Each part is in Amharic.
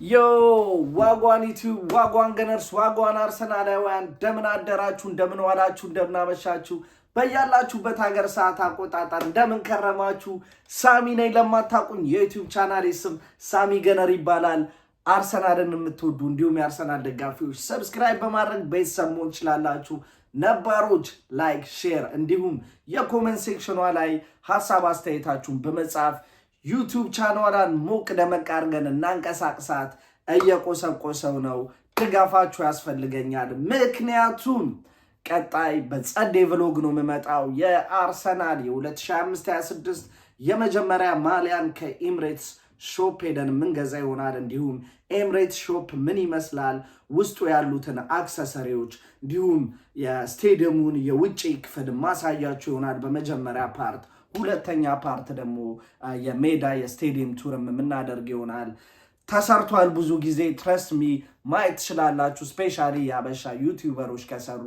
ዮ ዋጓን ዩቲዩብ ዋጓን ገነርስ ዋጓን አርሰናላውያን እንደምን አደራችሁ፣ እንደምን ዋላችሁ፣ እንደምን አመሻችሁ። በያላችሁበት ሀገር ሰዓት አቆጣጠር እንደምን ከረማችሁ። ሳሚ ነኝ። ለማታውቁኝ የዩቲዩብ ቻናሌ ስም ሳሚ ገነር ይባላል። አርሰናልን የምትወዱ እንዲሁም የአርሰናል ደጋፊዎች ሰብስክራይብ በማድረግ ቤተሰብ መሆን ትችላላችሁ። ነባሮች ላይክ፣ ሼር እንዲሁም የኮሜንት ሴክሽኗ ላይ ሀሳብ አስተያየታችሁን በመጻፍ ዩቲዩብ ቻናሏን ሞቅ ደመቅ አድርገን እናንቀሳቅሳት። እየቆሰቆሰው ነው፣ ድጋፋችሁ ያስፈልገኛል። ምክንያቱም ቀጣይ በጸዴ ቭሎግ ነው የምመጣው። የአርሰናል የ2025-26 የመጀመሪያ ማሊያን ከኤምሬትስ ሾፕ ሄደን የምንገዛ ይሆናል። እንዲሁም ኤምሬትስ ሾፕ ምን ይመስላል፣ ውስጡ ያሉትን አክሰሰሪዎች እንዲሁም የስቴዲየሙን የውጭ ክፍል ማሳያችሁ ይሆናል በመጀመሪያ ፓርት። ሁለተኛ ፓርት ደግሞ የሜዳ የስቴዲየም ቱርም የምናደርግ ይሆናል። ተሰርቷል ብዙ ጊዜ ትረስት ሚ ማየት ትችላላችሁ። ስፔሻሊ የአበሻ ዩቲዩበሮች ከሰሩ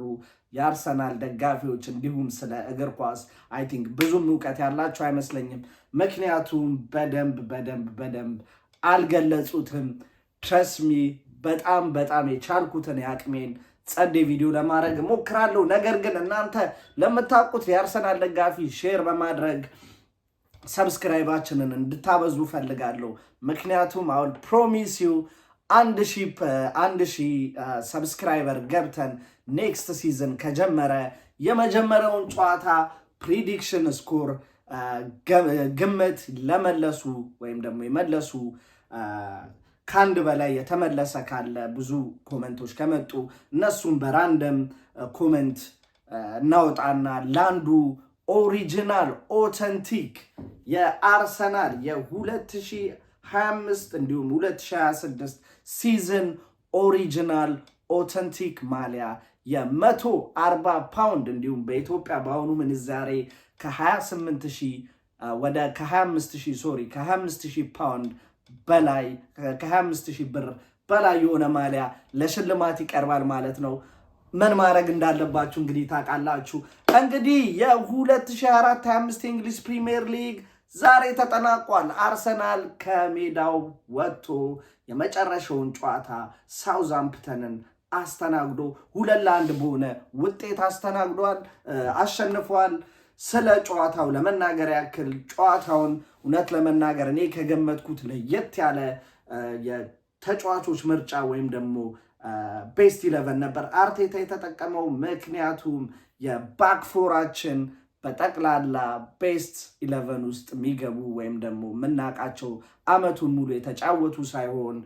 የአርሰናል ደጋፊዎች እንዲሁም ስለ እግር ኳስ አይ ቲንክ ብዙም እውቀት ያላቸው አይመስለኝም። ምክንያቱም በደንብ አልገለጹትም። ትረስት ሚ በጣም የቻልኩትን ያቅሜን ጸዴ ቪዲዮ ለማድረግ ሞክራለሁ። ነገር ግን እናንተ ለምታውቁት የአርሰናል ደጋፊ ሼር በማድረግ ሰብስክራይባችንን እንድታበዙ ፈልጋለሁ። ምክንያቱም አሁን ፕሮሚስ ዩ 1000 ሰብስክራይበር ገብተን ኔክስት ሲዝን ከጀመረ የመጀመሪያውን ጨዋታ ፕሪዲክሽን ስኮር ግምት ለመለሱ ወይም ደግሞ የመለሱ ከአንድ በላይ የተመለሰ ካለ ብዙ ኮመንቶች ከመጡ እነሱም በራንደም ኮመንት እናወጣና ለአንዱ ኦሪጂናል ኦተንቲክ የአርሰናል የ2025 እንዲሁም 2026 ሲዝን ኦሪጂናል ኦተንቲክ ማሊያ የ140 ፓውንድ እንዲሁም በኢትዮጵያ በአሁኑ ምንዛሬ ከ25000 ፓውንድ በላይ ከ25000 ብር በላይ የሆነ ማሊያ ለሽልማት ይቀርባል ማለት ነው። ምን ማድረግ እንዳለባችሁ እንግዲህ ታውቃላችሁ። እንግዲህ የ2024-25 የእንግሊዝ ፕሪሚየር ሊግ ዛሬ ተጠናቋል። አርሰናል ከሜዳው ወጥቶ የመጨረሻውን ጨዋታ ሳውዛምፕተንን አስተናግዶ 2-1 በሆነ ውጤት አሸንፏል። ስለ ጨዋታው ለመናገር ያክል ጨዋታውን እውነት ለመናገር እኔ ከገመትኩት ለየት ያለ የተጫዋቾች ምርጫ ወይም ደግሞ ቤስት 11 ነበር አርቴታ የተጠቀመው። ምክንያቱም የባክፎራችን በጠቅላላ ቤስት 11 ውስጥ የሚገቡ ወይም ደግሞ የምናውቃቸው አመቱን ሙሉ የተጫወቱ ሳይሆን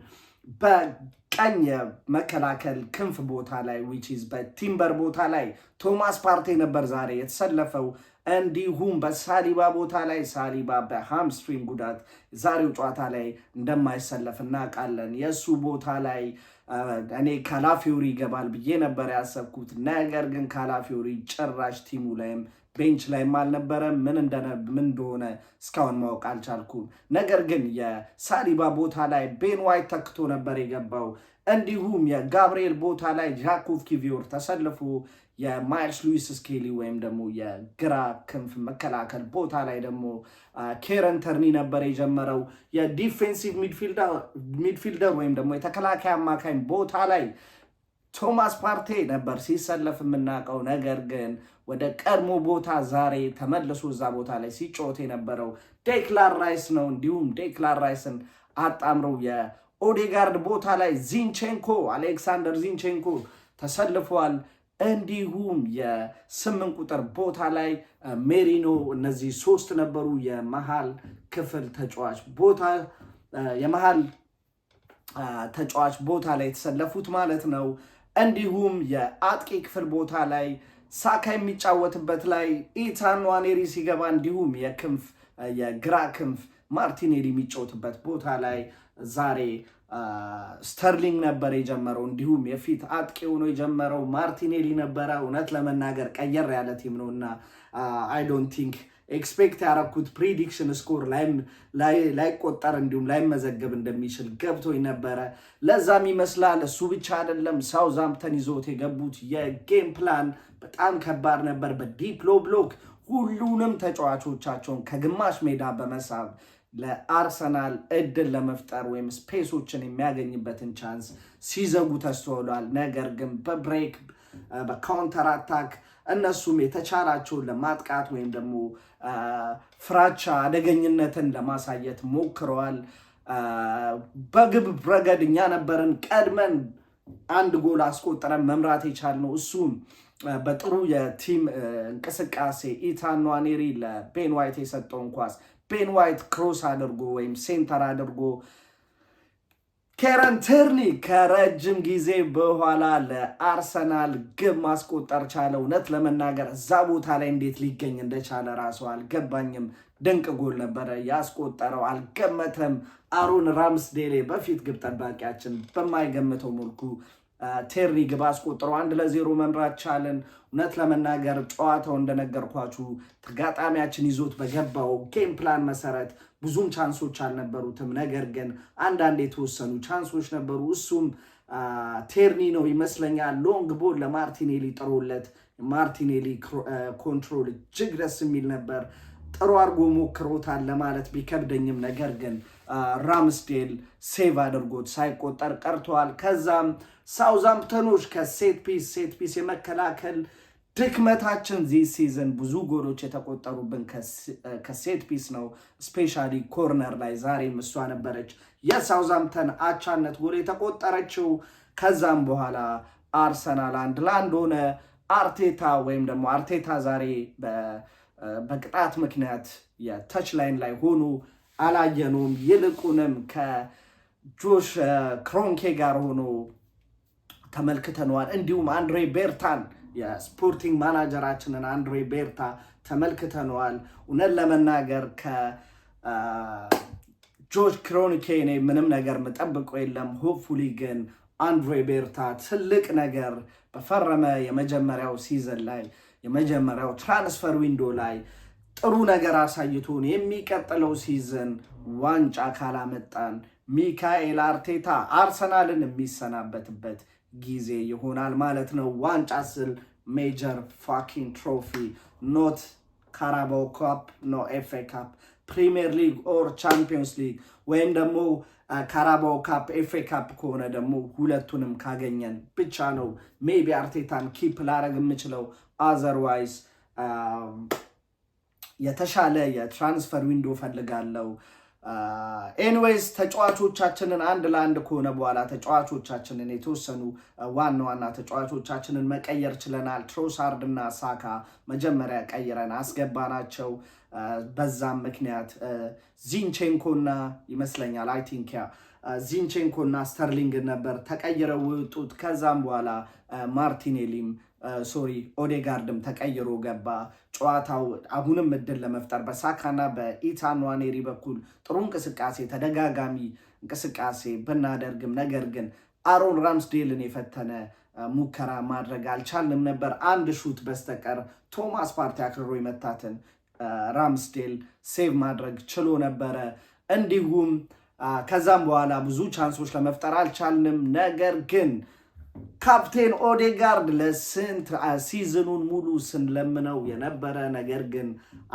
በቀኝ የመከላከል ክንፍ ቦታ ላይ ዊችዝ በቲምበር ቦታ ላይ ቶማስ ፓርቴ ነበር ዛሬ የተሰለፈው። እንዲሁም በሳሊባ ቦታ ላይ ሳሊባ በሃምስትሪንግ ጉዳት ዛሬው ጨዋታ ላይ እንደማይሰለፍ እናውቃለን። የእሱ ቦታ ላይ እኔ ካላፊዮሪ ይገባል ብዬ ነበር ያሰብኩት። ነገር ግን ካላፊዮሪ ጭራሽ ቲሙ ላይም ቤንች ላይም አልነበረም። ምን እንደሆነ እስካሁን ማወቅ አልቻልኩም። ነገር ግን የሳሊባ ቦታ ላይ ቤን ዋይት ተክቶ ነበር የገባው። እንዲሁም የጋብርኤል ቦታ ላይ ጃኮቭ ኪቪዮር ተሰልፎ የማይልስ ሉዊስ ስኬሊ ወይም ደግሞ የግራ ክንፍ መከላከል ቦታ ላይ ደግሞ ኬረን ተርኒ ነበር የጀመረው። የዲፌንሲቭ ሚድፊልደር ወይም ደግሞ የተከላካይ አማካኝ ቦታ ላይ ቶማስ ፓርቴ ነበር ሲሰለፍ የምናውቀው። ነገር ግን ወደ ቀድሞ ቦታ ዛሬ ተመልሶ እዛ ቦታ ላይ ሲጫወት የነበረው ዴክላን ራይስ ነው። እንዲሁም ዴክላን ራይስን አጣምረው የኦዴጋርድ ቦታ ላይ አሌክሳንደር ዚንቼንኮ ተሰልፏል። እንዲሁም የ8 ቁጥር ቦታ ላይ ሜሪኖ። እነዚህ 3 ነበሩ የመሃል ክፍል ተጫዋች ቦታ ላይ የተሰለፉት ማለት ነው። እንዲሁም የአጥቂ ክፍል ቦታ ላይ ሳካ የሚጫወትበት ላይ ኢታን ንዋኔሪ ሲገባ፣ እንዲሁም የግራ ክንፍ ማርቲኔሊ የሚጫወትበት ቦታ ላይ ዛሬ ስተርሊንግ ነበር የጀመረው። እንዲሁም የፊት አጥቂ ሆኖ የጀመረው ማርቲኔሊ ነበረ። እውነት ለመናገር ቀየር ያለ ቲም ነው እና አይ ዶንት ቲንክ ኤክስፔክት ያረኩት ፕሪዲክሽን ስኮር ላይቆጠር እንዲሁም ላይመዘገብ እንደሚችል ገብቶኝ ነበረ። ለዛም ይመስላል። እሱ ብቻ አይደለም፣ ሳውዛምፕተን ይዞት የገቡት የጌም ፕላን በጣም ከባድ ነበር። በዲፕ ሎ ብሎክ ሁሉንም ተጫዋቾቻቸውን ከግማሽ ሜዳ በመሳብ ለአርሰናል እድል ለመፍጠር ወይም ስፔሶችን የሚያገኝበትን ቻንስ ሲዘጉ ተስተውሏል። ነገር ግን በብሬክ በካውንተር አታክ እነሱም የተቻላቸውን ለማጥቃት ወይም ደግሞ ፍራቻ አደገኝነትን ለማሳየት ሞክረዋል። በግብ ረገድ እኛ ነበርን ቀድመን አንድ ጎል አስቆጥረን መምራት የቻልነው። እሱም በጥሩ የቲም እንቅስቃሴ ኢታን ንዋኔሪ ለቤን ዋይት የሰጠውን ኳስ ቤን ዋይት ክሮስ አድርጎ ወይም ሴንተር አድርጎ ኬረን ትርኒ ከረጅም ጊዜ በኋላ ለአርሰናል ግብ ማስቆጠር ቻለ። እውነት ለመናገር እዛ ቦታ ላይ እንዴት ሊገኝ እንደቻለ ራሱ አልገባኝም። ድንቅ ጎል ነበረ ያስቆጠረው። አልገመተም። አሮን ራምስዴሌ በፊት ግብ ጠባቂያችን በማይገምተው መልኩ ቴርኒ ግብ አስቆጥሮ 1-0 መምራት ቻለን። እውነት ለመናገር ጨዋታው እንደነገርኳችሁ ተጋጣሚያችን ይዞት በገባው ጌም ፕላን መሰረት ብዙም ቻንሶች አልነበሩትም። ነገር ግን አንዳንድ የተወሰኑ ቻንሶች ነበሩ። እሱም ቴርኒ ነው ይመስለኛል ሎንግ ቦል ለማርቲኔሊ ጥሮለት፣ ማርቲኔሊ ኮንትሮል እጅግ ደስ የሚል ነበር። ጥሩ አድርጎ ሞክሮታል ለማለት ቢከብደኝም ነገር ግን ራምስዴል ሴቭ አድርጎት ሳይቆጠር ቀርተዋል። ከዛም ሳውዛምፕተኖች ከሴት ፒስ የመከላከል ድክመታችን ዚህ ሲዝን ብዙ ጎሎች የተቆጠሩብን ከሴት ፒስ ነው። ስፔሻሊ ኮርነር ላይ ዛሬም እሷ ነበረች የሳውዛምፕተን አቻነት ጎል የተቆጠረችው። ከዛም በኋላ አርሰናል 1-1 ሆነ። አርቴታ ወይም ደግሞ አርቴታ ዛሬ በቅጣት ምክንያት የተች ላይን ላይ ሆኖ አላየነውም። ይልቁንም ከጆሽ ክሮንኬ ጋር ሆኖ ተመልክተነዋል። እንዲሁም አንድሬ ቤርታን የስፖርቲንግ ማናጀራችንን አንድሬ ቤርታ ተመልክተነዋል። እውነት ለመናገር ከጆሽ ክሮንኬ እኔ ምንም ነገር ምጠብቀው የለም። ሆፕፉሊ ግን አንድሬ ቤርታ ትልቅ ነገር በፈረመ የመጀመሪያው ሲዘን ላይ የመጀመሪያው ትራንስፈር ዊንዶ ላይ ጥሩ ነገር አሳይቶን የሚቀጥለው ሲዝን ዋንጫ ካላመጣን ሚካኤል አርቴታ አርሰናልን የሚሰናበትበት ጊዜ ይሆናል ማለት ነው። ዋንጫ ስል ሜጀር ፋኪንግ ትሮፊ ኖት ካራባኦ ካፕ ኖ ኤፍኤ ካፕ ፕሪሚየር ሊግ ኦር ቻምፒዮንስ ሊግ ወይም ደግሞ ካራባኦ ካፕ ኤፍኤ ካፕ ከሆነ ደግሞ ሁለቱንም ካገኘን ብቻ ነው ሜቢ አርቴታን ኪፕ ላረግ የምችለው። አዘርዋይዝ የተሻለ የትራንስፈር ዊንዶ ፈልጋለው። ኤኒዌይስ ተጫዋቾቻችንን 1-1 ከሆነ በኋላ ተጫዋቾቻችንን የተወሰኑ ዋና ተጫዋቾቻችንን መቀየር ችለናል። ትሮሳርድ እና ሳካ መጀመሪያ ቀይረን አስገባናቸው። በዛም ምክንያት ዚንቼንኮና ይመስለኛል አይ ቲንክ ዚንቼንኮና ስተርሊንግ ነበር ተቀይረው ወጡት። ከዛም በኋላ ማርቲኔሊም ኦዴጋርድም ተቀይሮ ገባ። ጨዋታው አሁንም እድል ለመፍጠር በሳካና በኢታን ንዋኔሪ በኩል ጥሩ እንቅስቃሴ ተደጋጋሚ እንቅስቃሴ ብናደርግም ነገር ግን አሮን ራምስዴልን የፈተነ ሙከራ ማድረግ አልቻልንም ነበር። አንድ ሹት በስተቀር ቶማስ ፓርቲ አክርሮ የመታትን ራምስዴል ሴቭ ማድረግ ችሎ ነበረ። እንዲሁም ከዛም በኋላ ብዙ ቻንሶች ለመፍጠር አልቻልንም። ነገር ግን ካፕቴን ኦዴጋርድ ለስንት ሲዝኑን ሙሉ ስንለምነው የነበረ ነገር ግን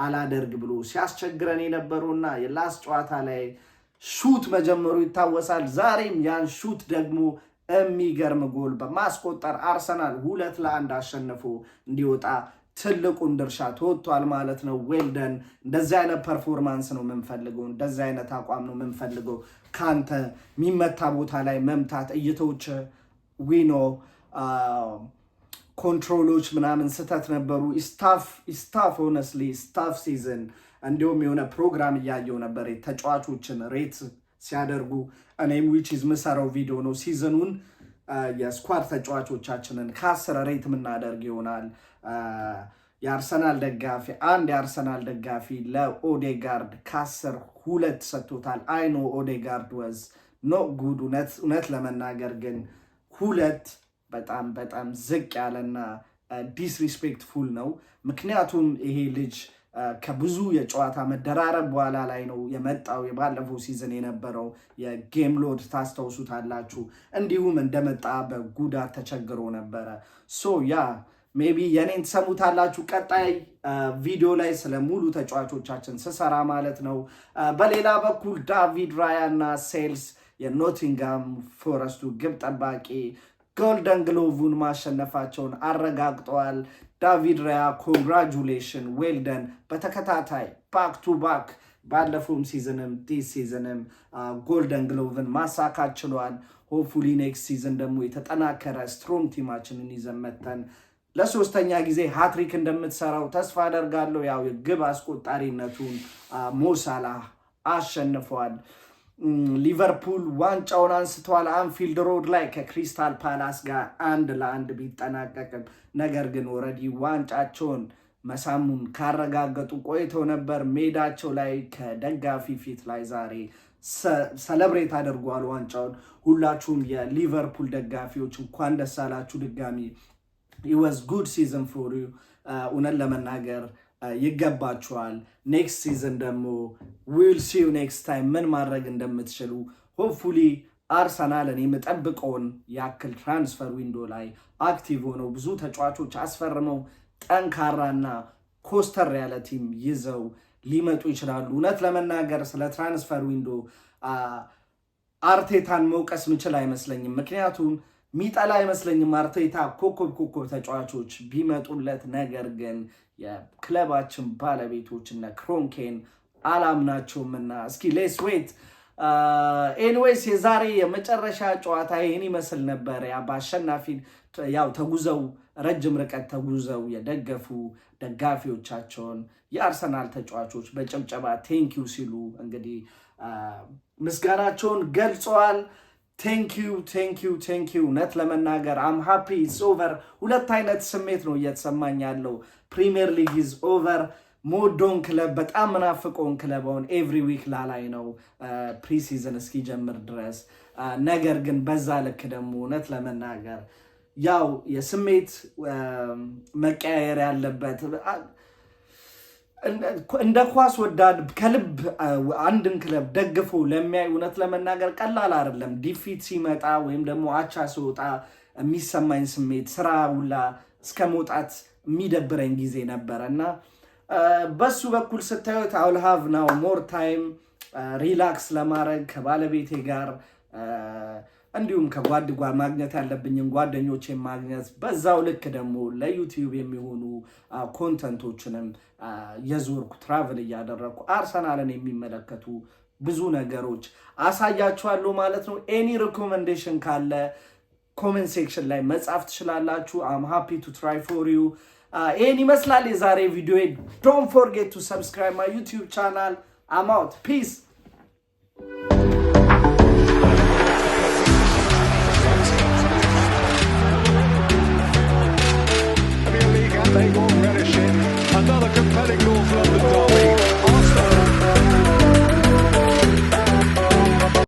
አላደርግ ብሎ ሲያስቸግረን የነበረውና የላስት ጨዋታ ላይ ሹት መጀመሩ ይታወሳል። ዛሬም ያን ሹት ደግሞ የሚገርም ጎል በማስቆጠር አርሰናል 2-1 አሸንፎ እንዲወጣ ትልቁን ድርሻ ተወጥቷል ማለት ነው። ዌልደን። እንደዚህ አይነት ፐርፎርማንስ ነው የምንፈልገው፣ እንደዚህ አይነት አቋም ነው የምንፈልገው። ካንተ የሚመታ ቦታ ላይ መምታት እይቶች ዊኖ ኮንትሮሎች ምናምን ስተት ነበሩ። ስታፍ ሆነስሊ ስታፍ ሲዝን እንዲሁም የሆነ ፕሮግራም እያየው ነበር ተጫዋቾችን ሬት ሲያደርጉ። እኔም ዊችዝ ምሰራው ቪዲዮ ነው ሲዝኑን የስኳድ ተጫዋቾቻችንን ከ10 ሬት የምናደርግ ይሆናል። የአርሰናል ደጋፊ ለኦዴጋርድ ከ10 2 ሰጥቶታል። አይኖ ኦዴጋርድ ወዝ ኖ ጉድ። እውነት ለመናገር ግን 2 በጣም ዝቅ ያለና ዲስሪስፔክትፉል ነው። ምክንያቱም ይሄ ልጅ ከብዙ የጨዋታ መደራረብ በኋላ ላይ ነው የመጣው። የባለፈው ሲዝን የነበረው የጌም ሎድ ታስታውሱታላችሁ። እንዲሁም እንደመጣ በጉዳት ተቸግሮ ነበረ። ያ ሜቢ የኔን ትሰሙታላችሁ ቀጣይ ቪዲዮ ላይ ስለ ሙሉ ተጫዋቾቻችን ስሰራ ማለት ነው። በሌላ በኩል ዳቪድ ራያ እና ሴልስ የኖቲንጋም ፎረስቱ ግብ ጠባቂ ጎልደን ግሎቭን ማሸነፋቸውን አረጋግጠዋል። ዳቪድ ራያ ኮንግራጁሌሽን ዌልደን፣ በተከታታይ ባክ ቱ ባክ ባለፈውም ሲዝንም ዲስ ሲዝንም ጎልደን ግሎቭን ማሳካት ችሏል። ሆፕፉሊ ኔክስት ሲዝን ደግሞ የተጠናከረ ስትሮንግ ቲማችንን ይዘን መተን ለሶስተኛ ጊዜ ሃትሪክ እንደምትሰራው ተስፋ አደርጋለሁ። ያው የግብ አስቆጣሪነቱን ሞሳላህ አሸንፏል። ሊቨርፑል ዋንጫውን አንስተዋል አንፊልድ ሮድ ላይ ከክሪስታል ፓላስ ጋር 1-1 ቢጠናቀቅም ነገር ግን ኦልሬዲ ዋንጫቸውን መሳሙን ካረጋገጡ ቆይተው ነበር። ሜዳቸው ላይ ከደጋፊ ፊት ላይ ዛሬ ሰለብሬት አድርጓል ዋንጫውን። ሁላችሁም የሊቨርፑል ደጋፊዎች እንኳን ደስ አላችሁ ድጋሚ። it was good season for you እውነት ለመናገር ይገባችኋል። ኔክስት ሲዝን ደግሞ we'll see you next time ምን ማድረግ እንደምትችሉ ሆፕፉሊ አርሰናልን የምጠብቀውን ያክል ትራንስፈር ዊንዶ ላይ አክቲቭ ሆነው ብዙ ተጫዋቾች አስፈርመው ጠንካራና ኮስተር ያለ ቲም ይዘው ሊመጡ ይችላሉ። እውነት ለመናገር ስለ ትራንስፈር ዊንዶ አርቴታን መውቀስ ምችል አይመስለኝም። ምክንያቱም ሚጠላ አይመስለኝም አርቴታ ኮከብ ተጫዋቾች ቢመጡለት። ነገር ግን የክለባችን ባለቤቶች እነ ክሮንኬን አላምናቸውምና እስኪ ሌስ ዌት። ኤኒዌይስ የዛሬ የመጨረሻ ጨዋታ ይህን ይመስል ነበር። በአሸናፊ ያው ተጉዘው ረጅም ርቀት ተጉዘው የደገፉ ደጋፊዎቻቸውን የአርሰናል ተጫዋቾች በጭብጨባ ቴንኪዩ ሲሉ እንግዲህ ምስጋናቸውን ገልጸዋል። ቴንኪዩ እውነት ለመናገር አም ሃፒ ኢትስ ኦቨር። ሁለት አይነት ስሜት ነው እየተሰማኝ ያለው። ፕሪሚየር ሊግ ኢዝ ኦቨር። ሞዶን ክለብ በጣም ምናፍቀውን ክለባውን ኤቭሪ ዊክ ላላይ ነው ፕሪሲዝን እስኪጀምር ድረስ። ነገር ግን በዛ ልክ ደግሞ እውነት ለመናገር ያው የስሜት መቀያየር ያለበት እንደ ኳስ ወዳድ ከልብ አንድን ክለብ ደግፎ ለሚያይ እውነት ለመናገር ቀላል አይደለም። ዲፊት ሲመጣ ወይም ደግሞ አቻ ሲወጣ የሚሰማኝ ስሜት ስራ ሁላ እስከ መውጣት የሚደብረኝ ጊዜ ነበረ እና በሱ በኩል ስታዩት አውል ሃቭ ናው ሞር ታይም ሪላክስ ለማድረግ ከባለቤቴ ጋር እንዲሁም ከጓድ ማግኘት ያለብኝን ጓደኞቼን ማግኘት፣ በዛው ልክ ደግሞ ለዩቲዩብ የሚሆኑ ኮንተንቶችንም የዞርኩ ትራቭል እያደረግኩ አርሰናልን የሚመለከቱ ብዙ ነገሮች አሳያችኋለሁ ማለት ነው። ኤኒ ሪኮሜንዴሽን ካለ ኮሜንት ሴክሽን ላይ መጻፍ ትችላላችሁ። አም ሃፒ ቱ ትራይ ፎር ዩ። ይህን ይመስላል የዛሬ ቪዲዮ። ዶንት ፎርጌት ቱ ሰብስክራይብ ማይ ዩቲዩብ ቻናል። አም አውት ፒስ። They will relish it. Another compelling goal for London.